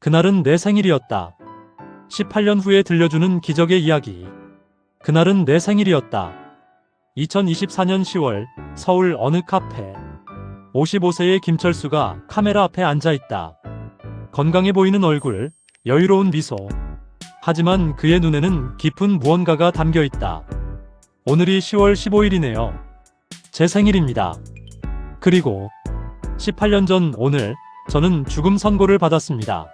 그날은 내 생일이었다. 18년 후에 들려주는 기적의 이야기. 그날은 내 생일이었다. 2024년 10월 서울 어느 카페. 55세의 김철수가 카메라 앞에 앉아있다. 건강해 보이는 얼굴, 여유로운 미소. 하지만 그의 눈에는 깊은 무언가가 담겨있다. 오늘이 10월 15일이네요. 제 생일입니다. 그리고 18년 전 오늘 저는 죽음 선고를 받았습니다.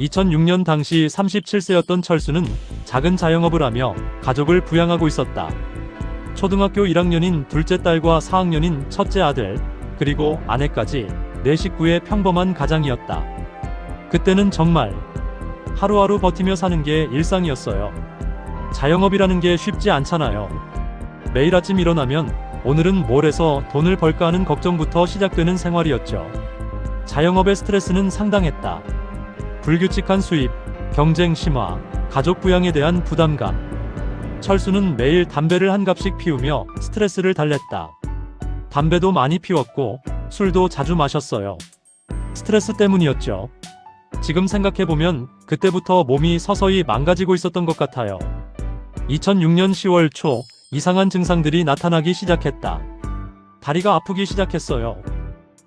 2006년 당시 37세였던 철수는 작은 자영업을 하며 가족을 부양하고 있었다. 초등학교 1학년인 둘째 딸과 4학년인 첫째 아들, 그리고 아내까지 네 식구의 평범한 가장이었다. 그때는 정말 하루하루 버티며 사는 게 일상이었어요. 자영업이라는 게 쉽지 않잖아요. 매일 아침 일어나면 오늘은 뭘 해서 돈을 벌까 하는 걱정부터 시작되는 생활이었죠. 자영업의 스트레스는 상당했다. 불규칙한 수입, 경쟁 심화, 가족 부양에 대한 부담감. 철수는 매일 담배를 한 갑씩 피우며 스트레스를 달랬다. 담배도 많이 피웠고 술도 자주 마셨어요. 스트레스 때문이었죠. 지금 생각해보면 그때부터 몸이 서서히 망가지고 있었던 것 같아요. 2006년 10월 초 이상한 증상들이 나타나기 시작했다. 다리가 아프기 시작했어요.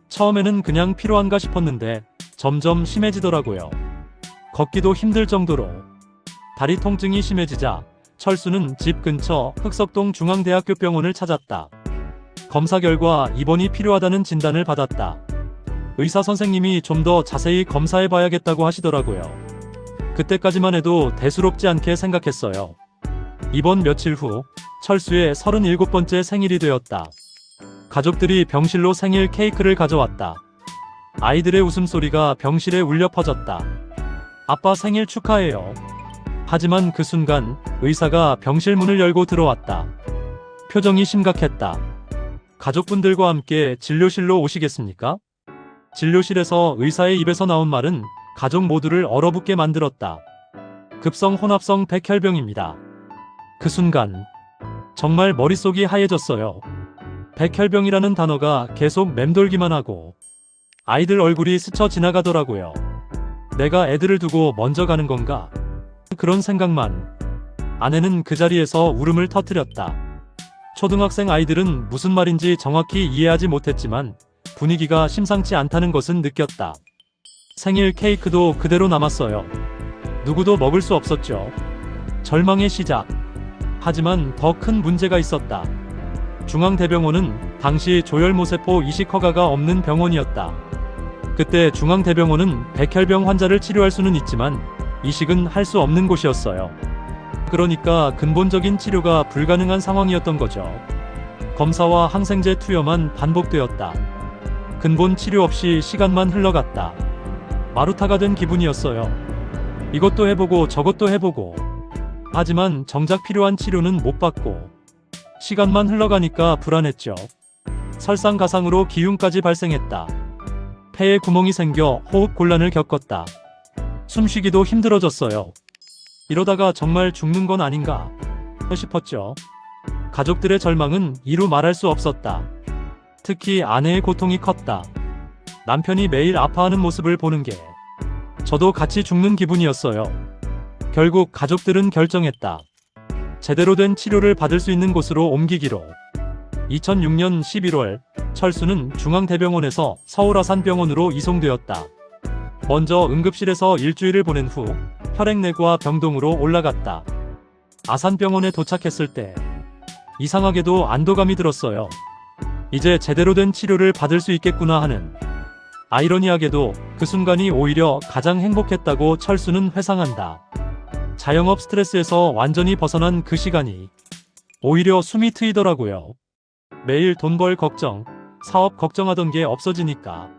처음에는 그냥 피로한가 싶었는데 점점 심해지더라고요. 걷기도 힘들 정도로. 다리 통증이 심해지자 철수는 집 근처 흑석동 중앙대학교 병원을 찾았다. 검사 결과 입원이 필요하다는 진단을 받았다. 의사 선생님이 좀 더 자세히 검사해봐야겠다고 하시더라고요. 그때까지만 해도 대수롭지 않게 생각했어요. 입원 며칠 후 철수의 37번째 생일이 되었다. 가족들이 병실로 생일 케이크를 가져왔다. 아이들의 웃음소리가 병실에 울려 퍼졌다. 아빠 생일 축하해요. 하지만 그 순간 의사가 병실 문을 열고 들어왔다. 표정이 심각했다. 가족분들과 함께 진료실로 오시겠습니까? 진료실에서 의사의 입에서 나온 말은 가족 모두를 얼어붙게 만들었다. 급성 혼합성 백혈병입니다. 그 순간 정말 머릿속이 하얘졌어요. 백혈병이라는 단어가 계속 맴돌기만 하고 아이들 얼굴이 스쳐 지나가더라고요. 내가 애들을 두고 먼저 가는 건가? 그런 생각만. 아내는 그 자리에서 울음을 터뜨렸다. 초등학생 아이들은 무슨 말인지 정확히 이해하지 못했지만 분위기가 심상치 않다는 것은 느꼈다. 생일 케이크도 그대로 남았어요. 누구도 먹을 수 없었죠. 절망의 시작. 하지만 더 큰 문제가 있었다. 중앙대병원은 당시 조혈모세포 이식 허가가 없는 병원이었다. 그때 중앙대병원은 백혈병 환자를 치료할 수는 있지만 이식은 할 수 없는 곳이었어요. 그러니까 근본적인 치료가 불가능한 상황이었던 거죠. 검사와 항생제 투여만 반복되었다. 근본 치료 없이 시간만 흘러갔다. 마루타가 된 기분이었어요. 이것도 해보고 저것도 해보고. 하지만 정작 필요한 치료는 못 받고. 시간만 흘러가니까 불안했죠. 설상가상으로 기흉까지 발생했다. 폐에 구멍이 생겨 호흡 곤란을 겪었다. 숨쉬기도 힘들어졌어요. 이러다가 정말 죽는 건 아닌가 싶었죠. 가족들의 절망은 이루 말할 수 없었다. 특히 아내의 고통이 컸다. 남편이 매일 아파하는 모습을 보는 게 저도 같이 죽는 기분이었어요. 결국 가족들은 결정했다. 제대로 된 치료를 받을 수 있는 곳으로 옮기기로. 2006년 11월 철수는 중앙대병원에서 서울 아산병원으로 이송되었다. 먼저 응급실에서 일주일을 보낸 후 혈액내과 병동으로 올라갔다. 아산병원에 도착했을 때 이상하게도 안도감이 들었어요. 이제 제대로 된 치료를 받을 수 있겠구나 하는. 아이러니하게도 그 순간이 오히려 가장 행복했다고 철수는 회상한다. 자영업 스트레스에서 완전히 벗어난 그 시간이 오히려 숨이 트이더라고요. 매일 돈 벌 걱정, 사업 걱정하던 게 없어지니까.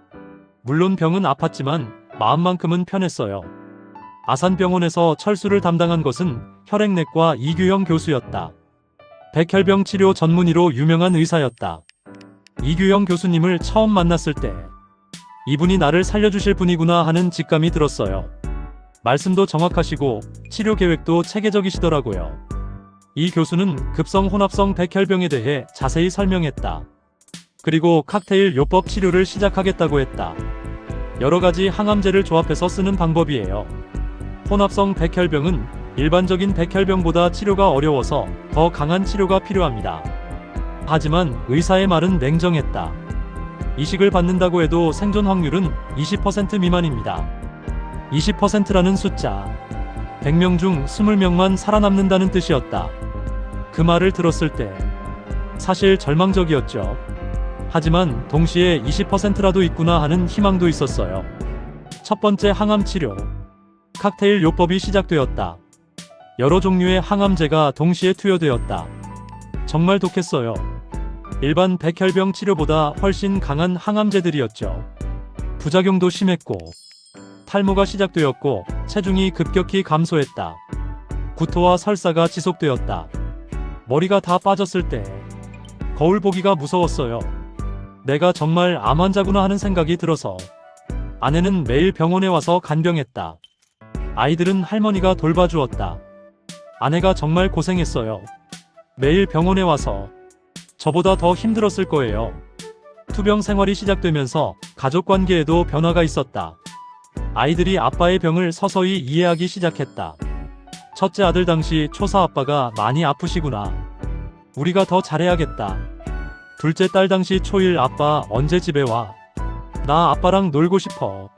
물론 병은 아팠지만 마음만큼은 편했어요. 아산병원에서 철수를 담당한 것은 혈액내과 이규영 교수였다. 백혈병 치료 전문의로 유명한 의사였다. 이규영 교수님을 처음 만났을 때 이분이 나를 살려주실 분이구나 하는 직감이 들었어요. 말씀도 정확하시고 치료 계획도 체계적이시더라고요. 이 교수는 급성 혼합성 백혈병에 대해 자세히 설명했다. 그리고 칵테일 요법 치료를 시작하겠다고 했다. 여러 가지 항암제를 조합해서 쓰는 방법이에요. 혼합성 백혈병은 일반적인 백혈병보다 치료가 어려워서 더 강한 치료가 필요합니다. 하지만 의사의 말은 냉정했다. 이식을 받는다고 해도 생존 확률은 20% 미만입니다. 20%라는 숫자, 100명 중 20명만 살아남는다는 뜻이었다. 그 말을 들었을 때 사실 절망적이었죠. 하지만 동시에 20%라도 있구나 하는 희망도 있었어요. 첫 번째 항암 치료, 칵테일 요법이 시작되었다. 여러 종류의 항암제가 동시에 투여되었다. 정말 독했어요. 일반 백혈병 치료보다 훨씬 강한 항암제들이었죠. 부작용도 심했고 탈모가 시작되었고 체중이 급격히 감소했다. 구토와 설사가 지속되었다. 머리가 다 빠졌을 때 거울 보기가 무서웠어요. 내가 정말 암 환자구나 하는 생각이 들어서 아내는 매일 병원에 와서 간병했다. 아이들은 할머니가 돌봐주었다. 아내가 정말 고생했어요. 매일 병원에 와서 저보다 더 힘들었을 거예요. 투병 생활이 시작되면서 가족 관계에도 변화가 있었다. 아이들이 아빠의 병을 서서히 이해하기 시작했다. 첫째 아들 당시 초사 아빠가 많이 아프시구나. 우리가 더 잘해야겠다. 둘째 딸 당시 초1 아빠 언제 집에 와? 나 아빠랑 놀고 싶어.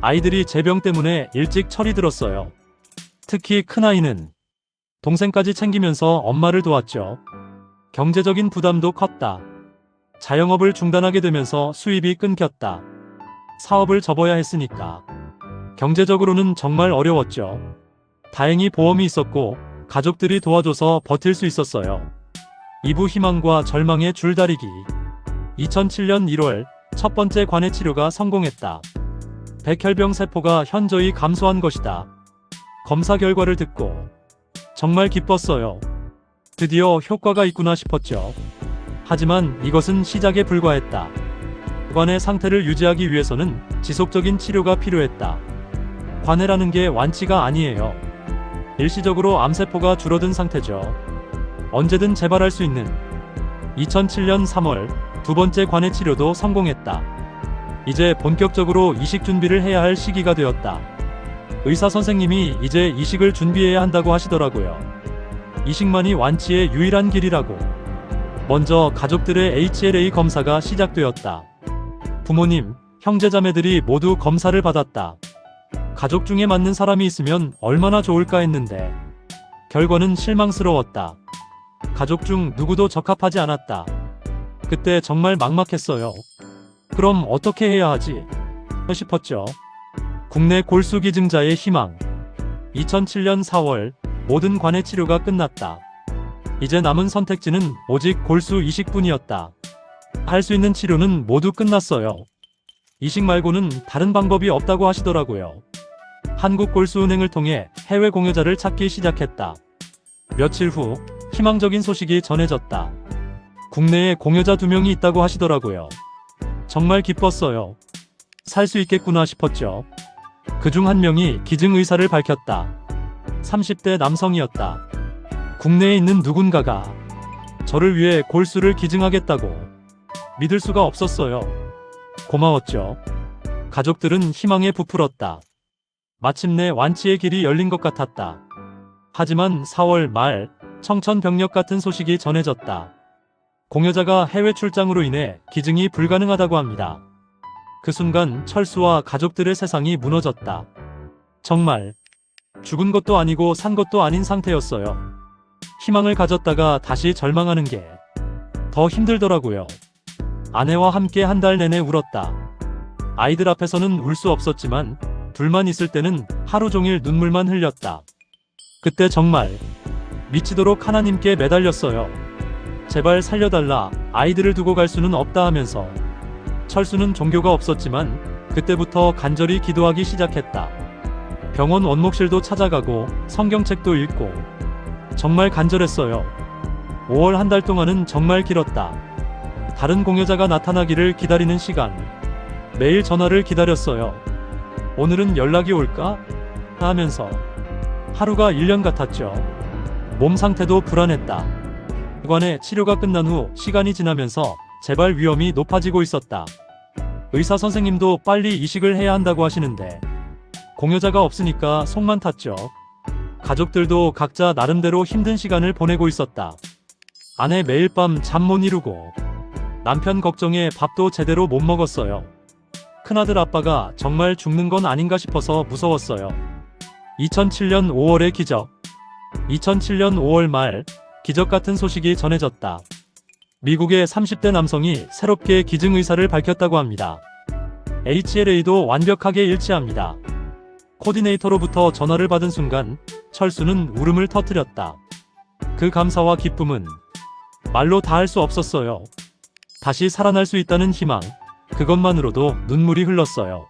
아이들이 제 병 때문에 일찍 철이 들었어요. 특히 큰아이는 동생까지 챙기면서 엄마를 도왔죠. 경제적인 부담도 컸다. 자영업을 중단하게 되면서 수입이 끊겼다. 사업을 접어야 했으니까. 경제적으로는 정말 어려웠죠. 다행히 보험이 있었고 가족들이 도와줘서 버틸 수 있었어요. 2부 희망과 절망의 줄다리기. 2007년 1월 첫 번째 관해 치료가 성공했다. 백혈병 세포가 현저히 감소한 것이다. 검사 결과를 듣고 정말 기뻤어요. 드디어 효과가 있구나 싶었죠. 하지만 이것은 시작에 불과했다. 관의 상태를 유지하기 위해서는 지속적인 치료가 필요했다. 관해라는 게 완치가 아니에요. 일시적으로 암세포가 줄어든 상태죠. 언제든 재발할 수 있는. 2007년 3월 두 번째 관해 치료도 성공했다. 이제 본격적으로 이식 준비를 해야 할 시기가 되었다. 의사 선생님이 이제 이식을 준비해야 한다고 하시더라고요. 이식만이 완치의 유일한 길이라고. 먼저 가족들의 HLA 검사가 시작되었다. 부모님, 형제자매들이 모두 검사를 받았다. 가족 중에 맞는 사람이 있으면 얼마나 좋을까 했는데 결과는 실망스러웠다. 가족 중 누구도 적합하지 않았다. 그때 정말 막막했어요. 그럼 어떻게 해야 하지? 싶었죠. 국내 골수 기증자의 희망. 2007년 4월 모든 관해 치료가 끝났다. 이제 남은 선택지는 오직 골수 이식뿐이었다. 할 수 있는 치료는 모두 끝났어요. 이식 말고는 다른 방법이 없다고 하시더라고요. 한국골수은행을 통해 해외 공여자를 찾기 시작했다. 며칠 후 희망적인 소식이 전해졌다. 국내에 공여자 2명이 있다고 하시더라고요. 정말 기뻤어요. 살 수 있겠구나 싶었죠. 그중 한 명이 기증 의사를 밝혔다. 30대 남성이었다. 국내에 있는 누군가가 저를 위해 골수를 기증하겠다고. 믿을 수가 없었어요. 고마웠죠. 가족들은 희망에 부풀었다. 마침내 완치의 길이 열린 것 같았다. 하지만 4월 말 청천벽력 같은 소식이 전해졌다. 공여자가 해외 출장으로 인해 기증이 불가능하다고 합니다. 그 순간 철수와 가족들의 세상이 무너졌다. 정말 죽은 것도 아니고 산 것도 아닌 상태였어요. 희망을 가졌다가 다시 절망하는 게 더 힘들더라고요. 아내와 함께 한 달 내내 울었다. 아이들 앞에서는 울 수 없었지만 둘만 있을 때는 하루 종일 눈물만 흘렸다. 그때 정말 미치도록 하나님께 매달렸어요. 제발 살려달라, 아이들을 두고 갈 수는 없다 하면서. 철수는 종교가 없었지만 그때부터 간절히 기도하기 시작했다. 병원 원목실도 찾아가고 성경책도 읽고 정말 간절했어요. 5월 한 달 동안은 정말 길었다. 다른 공여자가 나타나기를 기다리는 시간. 매일 전화를 기다렸어요. 오늘은 연락이 올까? 하면서. 하루가 1년 같았죠. 몸 상태도 불안했다. 관의 치료가 끝난 후 시간이 지나면서 재발 위험이 높아지고 있었다. 의사 선생님도 빨리 이식을 해야 한다고 하시는데 공여자가 없으니까 속만 탔죠. 가족들도 각자 나름대로 힘든 시간을 보내고 있었다. 아내 매일 밤 잠 못 이루고 남편 걱정에 밥도 제대로 못 먹었어요. 큰아들 아빠가 정말 죽는 건 아닌가 싶어서 무서웠어요. 2007년 5월의 기적. 2007년 5월 말 기적 같은 소식이 전해졌다. 미국의 30대 남성이 새롭게 기증 의사를 밝혔다고 합니다. HLA도 완벽하게 일치합니다. 코디네이터로부터 전화를 받은 순간 철수는 울음을 터뜨렸다. 그 감사와 기쁨은 말로 다 할 수 없었어요. 다시 살아날 수 있다는 희망, 그것만으로도 눈물이 흘렀어요.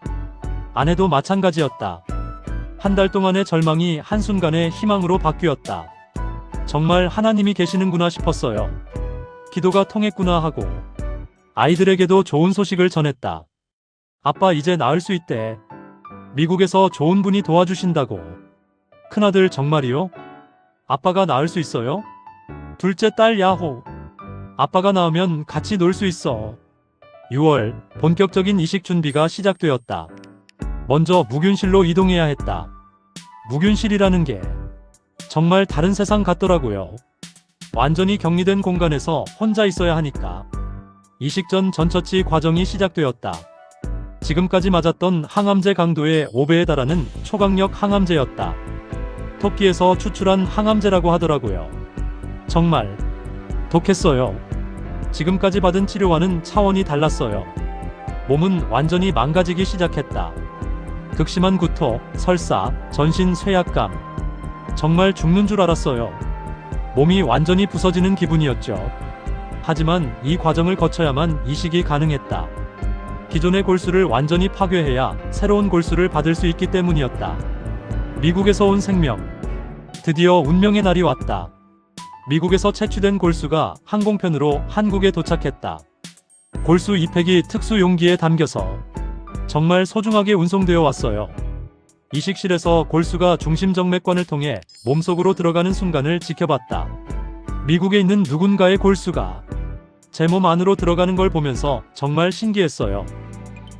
아내도 마찬가지였다. 한 달 동안의 절망이 한순간에 희망으로 바뀌었다. 정말 하나님이 계시는구나 싶었어요. 기도가 통했구나 하고 아이들에게도 좋은 소식을 전했다. 아빠 이제 나을 수 있대. 미국에서 좋은 분이 도와주신다고. 큰아들 정말이요? 아빠가 나을 수 있어요? 둘째 딸 야호. 아빠가 나으면 같이 놀 수 있어. 6월 본격적인 이식 준비가 시작되었다. 먼저 무균실로 이동해야 했다. 무균실이라는 게 정말 다른 세상 같더라고요. 완전히 격리된 공간에서 혼자 있어야 하니까. 이식 전 전처치 과정이 시작되었다. 지금까지 맞았던 항암제 강도의 5배에 달하는 초강력 항암제였다. 토끼에서 추출한 항암제라고 하더라고요. 정말 독했어요. 지금까지 받은 치료와는 차원이 달랐어요. 몸은 완전히 망가지기 시작했다. 극심한 구토, 설사, 전신 쇠약감. 정말 죽는 줄 알았어요. 몸이 완전히 부서지는 기분이었죠. 하지만 이 과정을 거쳐야만 이식이 가능했다. 기존의 골수를 완전히 파괴해야 새로운 골수를 받을 수 있기 때문이었다. 미국에서 온 생명. 드디어 운명의 날이 왔다. 미국에서 채취된 골수가 항공편으로 한국에 도착했다. 골수 2팩이 특수 용기에 담겨서 정말 소중하게 운송되어 왔어요. 이식실에서 골수가 중심정맥관을 통해 몸속으로 들어가는 순간을 지켜봤다. 미국에 있는 누군가의 골수가 제 몸 안으로 들어가는 걸 보면서 정말 신기했어요.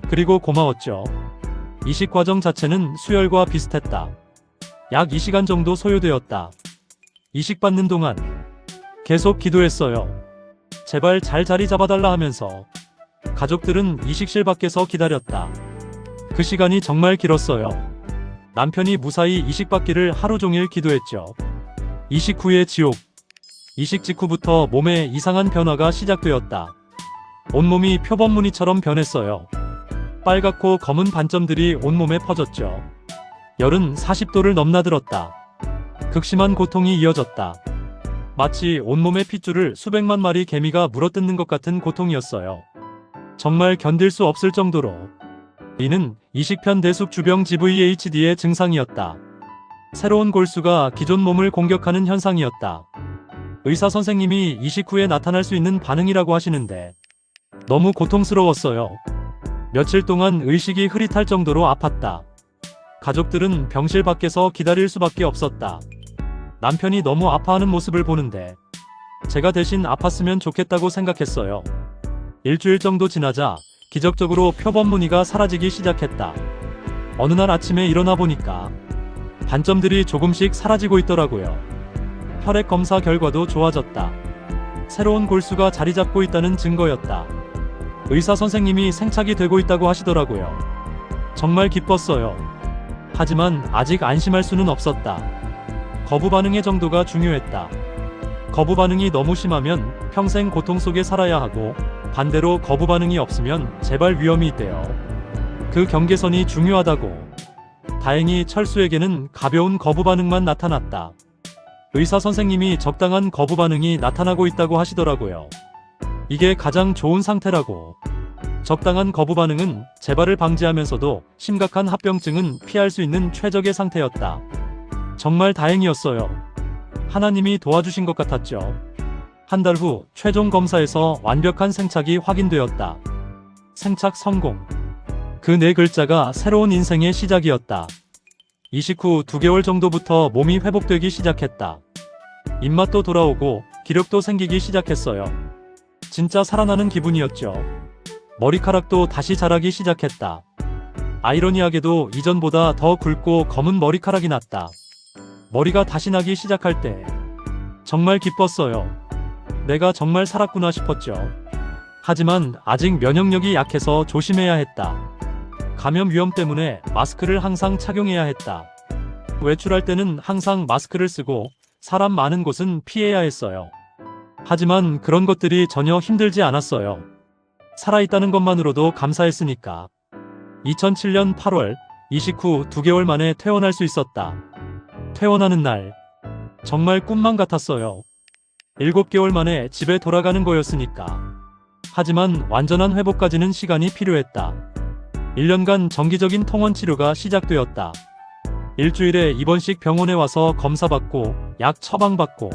그리고 고마웠죠. 이식 과정 자체는 수혈과 비슷했다. 약 2시간 정도 소요되었다. 이식받는 동안 계속 기도했어요. 제발 잘 자리 잡아달라 하면서. 가족들은 이식실 밖에서 기다렸다. 그 시간이 정말 길었어요. 남편이 무사히 이식받기를 하루 종일 기도했죠. 이식 후의 지옥. 이식 직후부터 몸에 이상한 변화가 시작되었다. 온몸이 표범무늬처럼 변했어요. 빨갛고 검은 반점들이 온몸에 퍼졌죠. 열은 40도를 넘나들었다. 극심한 고통이 이어졌다. 마치 온몸의 핏줄을 수백만 마리 개미가 물어뜯는 것 같은 고통이었어요. 정말 견딜 수 없을 정도로. 이는 이식편 대숙 주병 GVHD의 증상이었다. 새로운 골수가 기존 몸을 공격하는 현상이었다. 의사 선생님이 이식 후에 나타날 수 있는 반응이라고 하시는데 너무 고통스러웠어요. 며칠 동안 의식이 흐릿할 정도로 아팠다. 가족들은 병실 밖에서 기다릴 수밖에 없었다. 남편이 너무 아파하는 모습을 보는데 제가 대신 아팠으면 좋겠다고 생각했어요. 일주일 정도 지나자 기적적으로 표범무늬가 사라지기 시작했다. 어느 날 아침에 일어나 보니까 반점들이 조금씩 사라지고 있더라고요. 혈액 검사 결과도 좋아졌다. 새로운 골수가 자리 잡고 있다는 증거였다. 의사 선생님이 생착이 되고 있다고 하시더라고요. 정말 기뻤어요. 하지만 아직 안심할 수는 없었다. 거부 반응의 정도가 중요했다. 거부 반응이 너무 심하면 평생 고통 속에 살아야 하고 반대로 거부 반응이 없으면 재발 위험이 있대요. 그 경계선이 중요하다고. 다행히 철수에게는 가벼운 거부 반응만 나타났다. 의사 선생님이 적당한 거부 반응이 나타나고 있다고 하시더라고요. 이게 가장 좋은 상태라고. 적당한 거부 반응은 재발을 방지하면서도 심각한 합병증은 피할 수 있는 최적의 상태였다. 정말 다행이었어요. 하나님이 도와주신 것 같았죠. 한 달 후 최종 검사에서 완벽한 생착이 확인되었다. 생착 성공. 그 네 글자가 새로운 인생의 시작이었다. 이식 후 2개월 정도부터 몸이 회복되기 시작했다. 입맛도 돌아오고 기력도 생기기 시작했어요. 진짜 살아나는 기분이었죠. 머리카락도 다시 자라기 시작했다. 아이러니하게도 이전보다 더 굵고 검은 머리카락이 났다. 머리가 다시 나기 시작할 때 정말 기뻤어요. 내가 정말 살았구나 싶었죠. 하지만 아직 면역력이 약해서 조심해야 했다. 감염 위험 때문에 마스크를 항상 착용해야 했다. 외출할 때는 항상 마스크를 쓰고 사람 많은 곳은 피해야 했어요. 하지만 그런 것들이 전혀 힘들지 않았어요. 살아있다는 것만으로도 감사했으니까. 2007년 8월 이식 후 2개월 만에 퇴원할 수 있었다. 퇴원하는 날 정말 꿈만 같았어요. 7개월 만에 집에 돌아가는 거였으니까. 하지만 완전한 회복까지는 시간이 필요했다. 1년간 정기적인 통원 치료가 시작되었다. 일주일에 입원식 병원에 와서 검사받고 약 처방받고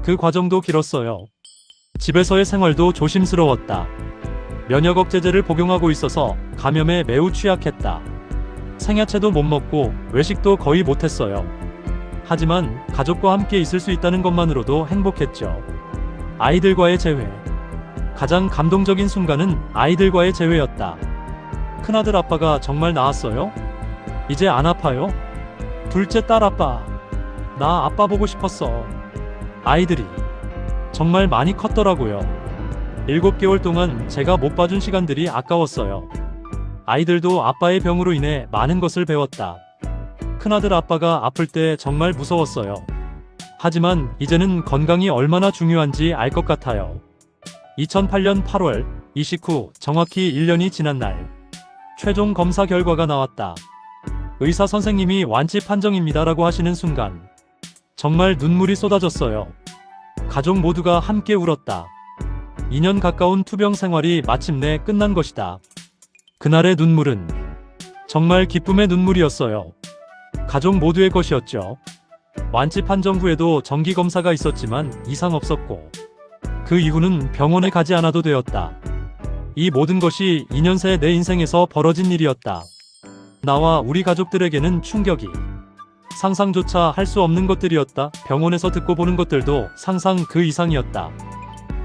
그 과정도 길었어요. 집에서의 생활도 조심스러웠다. 면역 억제제를 복용하고 있어서 감염에 매우 취약했다. 생야채도 못 먹고 외식도 거의 못했어요. 하지만 가족과 함께 있을 수 있다는 것만으로도 행복했죠. 아이들과의 재회. 가장 감동적인 순간은 아이들과의 재회였다. 큰아들 아빠가 정말 나았어요? 이제 안 아파요? 둘째 딸 아빠. 나 아빠 보고 싶었어. 아이들이 정말 많이 컸더라고요. 7개월 동안 제가 못 봐준 시간들이 아까웠어요. 아이들도 아빠의 병으로 인해 많은 것을 배웠다. 큰아들 아빠가 아플 때 정말 무서웠어요. 하지만 이제는 건강이 얼마나 중요한지 알 것 같아요. 2008년 8월 이식 후 정확히 1년이 지난 날 최종 검사 결과가 나왔다. 의사 선생님이 완치 판정입니다라고 하시는 순간 정말 눈물이 쏟아졌어요. 가족 모두가 함께 울었다. 2년 가까운 투병 생활이 마침내 끝난 것이다. 그날의 눈물은 정말 기쁨의 눈물이었어요. 가족 모두의 것이었죠. 완치 판정 후에도 정기 검사가 있었지만 이상 없었고 그 이후는 병원에 가지 않아도 되었다. 이 모든 것이 2년 새 내 인생에서 벌어진 일이었다. 나와 우리 가족들에게는 충격이 상상조차 할 수 없는 것들이었다. 병원에서 듣고 보는 것들도 상상 그 이상이었다.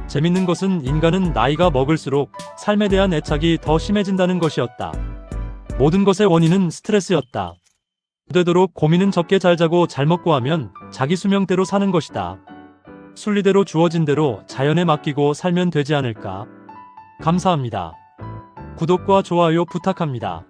재밌는 것은 인간은 나이가 먹을수록 삶에 대한 애착이 더 심해진다는 것이었다. 모든 것의 원인은 스트레스였다. 되도록 고민은 적게 잘 자고 잘 먹고 하면 자기 수명대로 사는 것이다. 순리대로 주어진 대로 자연에 맡기고 살면 되지 않을까? 감사합니다. 구독과 좋아요 부탁합니다.